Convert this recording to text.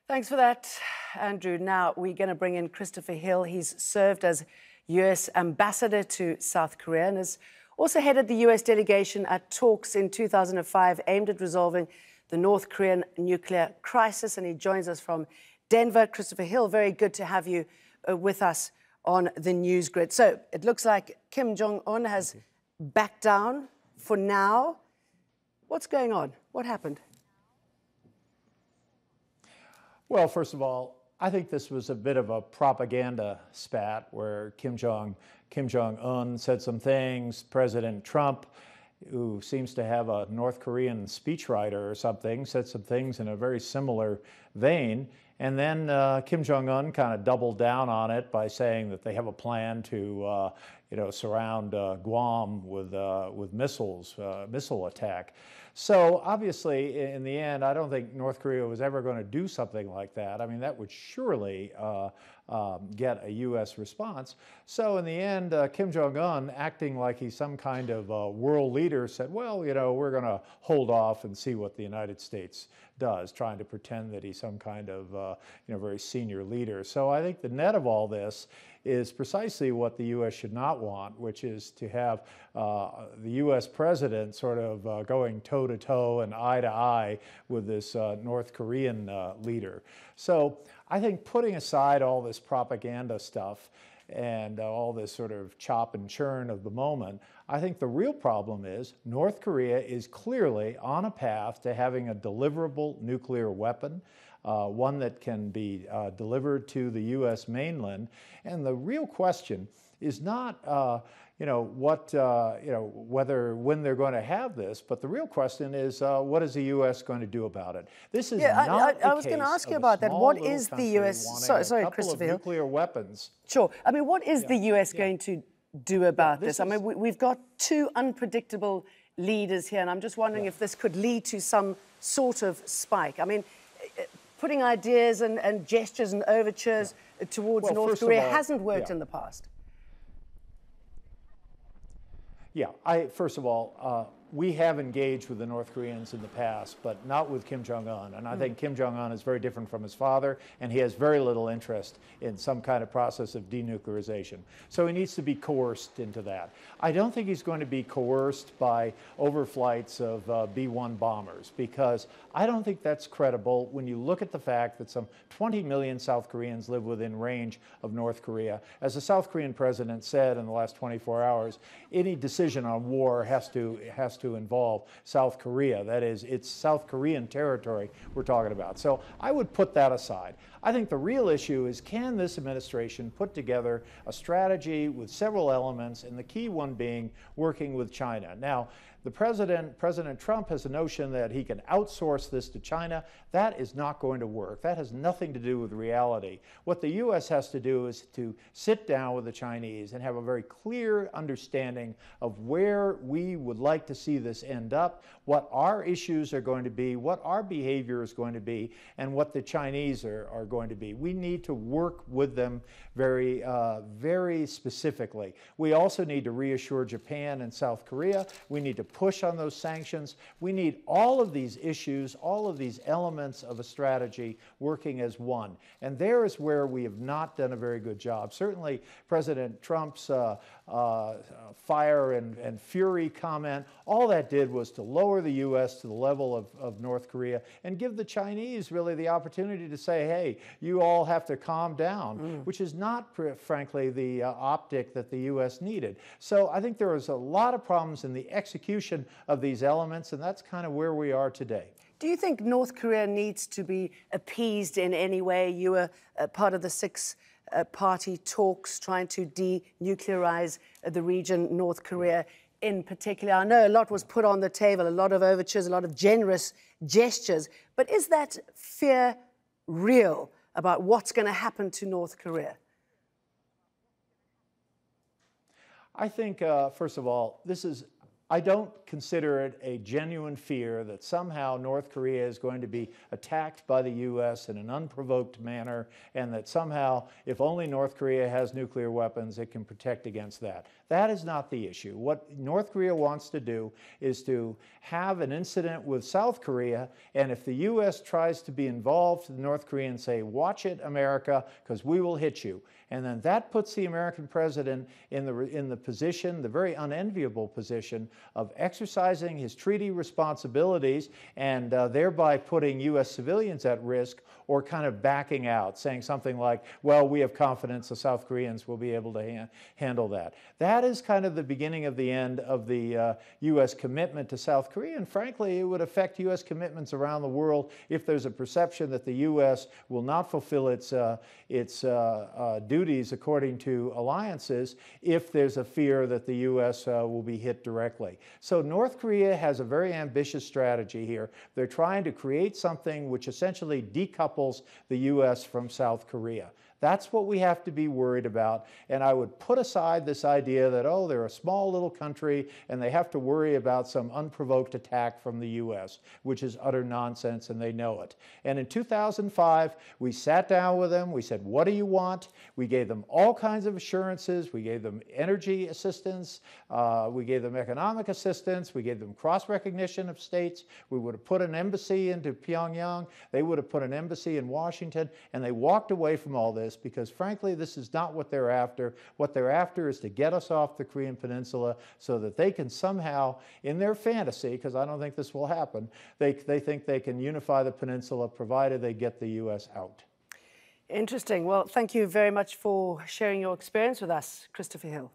Thanks for that, Andrew. Now we're going to bring in Christopher Hill. He's served as U.S. ambassador to South Korea and has also headed the U.S. delegation at talks in 2005 aimed at resolving the North Korean nuclear crisis. And he joins us from Denver. Christopher Hill, very good to have you with us on the news grid. So it looks like Kim Jong-un has backed down for now. What's going on? What happened? Well, first of all, I think this was a bit of a propaganda spat where Kim Jong-un said some things. President Trump, who seems to have a North Korean speechwriter or something, said some things in a very similar vein. And then Kim Jong-un kind of doubled down on it by saying that they have a plan to, surround Guam with missiles, missile attack. So obviously, in the end, I don't think North Korea was ever going to do something like that. I mean, that would surely get a U.S. response. So in the end, Kim Jong-un, acting like he's some kind of world leader, said, well, we're going to hold off and see what the United States does, trying to pretend that he's some kind of very senior leader. So I think the net of all this is precisely what the U.S. should not want, which is to have the U.S. president sort of going toe-to-toe and eye-to-eye with this North Korean leader. So I think putting aside all this propaganda stuff and all this sort of chop and churn of the moment, I think the real problem is North Korea is clearly on a path to having a deliverable nuclear weapon, one that can be delivered to the U.S. mainland. And the real question is not, when they're going to have this, but the real question is, what is the U.S. going to do about it? This is not I was going to ask you about that. What is the U.S. Sorry, Christopher Hill. Nuclear weapons. Sure. I mean, what is the U.S. going to do about this? I mean, we've got two unpredictable leaders here, and I'm just wondering if this could lead to some sort of spike. I mean, putting ideas and gestures and overtures towards North Korea hasn't worked in the past. Yeah, first of all, we have engaged with the North Koreans in the past, but not with Kim Jong-un. And I think Kim Jong-un is very different from his father, and he has very little interest in some kind of process of denuclearization. So he needs to be coerced into that. I don't think he's going to be coerced by overflights of B-1 bombers, because I don't think that's credible when you look at the fact that some 20 million South Koreans live within range of North Korea. As the South Korean president said in the last 24 hours, any decision on war has to involve South Korea. That is, it's South Korean territory we're talking about. So I would put that aside. I think the real issue is, can this administration put together a strategy with several elements, and the key one being working with China? Now, President Trump has a notion that he can outsource this to China. That is not going to work. That has nothing to do with reality. What the U.S. has to do is to sit down with the Chinese and have a very clear understanding of where we would like to see this end up, what our issues are going to be, what our behavior is going to be, and what the Chinese are going to be. We need to work with them very, very specifically. We also need to reassure Japan and South Korea. We need to push on those sanctions. We need all of these issues, all of these elements of a strategy working as one. And there is where we have not done a very good job. Certainly, President Trump's fire and fury comment, all that did was to lower the U.S. to the level of North Korea and give the Chinese really the opportunity to say, hey, you all have to calm down, which is not, frankly, the optic that the U.S. needed. So I think there was a lot of problems in the execution of these elements, and that's kind of where we are today. Do you think North Korea needs to be appeased in any way? You were part of the six-party talks trying to denuclearize the region, North Korea in particular. I know a lot was put on the table, a lot of overtures, a lot of generous gestures, but is that fear real about what's going to happen to North Korea? I think, first of all, I don't consider it a genuine fear that somehow North Korea is going to be attacked by the U.S. in an unprovoked manner, and that somehow, if only North Korea has nuclear weapons, it can protect against that. That is not the issue. What North Korea wants to do is to have an incident with South Korea, and if the U.S. tries to be involved, the North Koreans say, "Watch it, America, because we will hit you." And then that puts the American president in the position, the very unenviable position, of exercising his treaty responsibilities and thereby putting U.S. civilians at risk, or kind of backing out, saying something like, "Well, we have confidence the South Koreans will be able to handle that." That is kind of the beginning of the end of the U.S. commitment to South Korea, and frankly, it would affect U.S. commitments around the world if there's a perception that the U.S. will not fulfill its duties according to alliances if there's a fear that the U.S. Will be hit directly. So North Korea has a very ambitious strategy here. They're trying to create something which essentially decouples the U.S. from South Korea. That's what we have to be worried about. And I would put aside this idea that, oh, they're a small little country and they have to worry about some unprovoked attack from the U.S., which is utter nonsense, and they know it. And in 2005, we sat down with them. We said, "What do you want?" We gave them all kinds of assurances. We gave them energy assistance. We gave them economic assistance. We gave them cross-recognition of states. We would have put an embassy into Pyongyang. They would have put an embassy in Washington. And they walked away from all this because, frankly, this is not what they're after. What they're after is to get us off the Korean Peninsula so that they can somehow, in their fantasy, because I don't think this will happen, they think they can unify the peninsula provided they get the U.S. out. Interesting. Well, thank you very much for sharing your experience with us, Christopher Hill.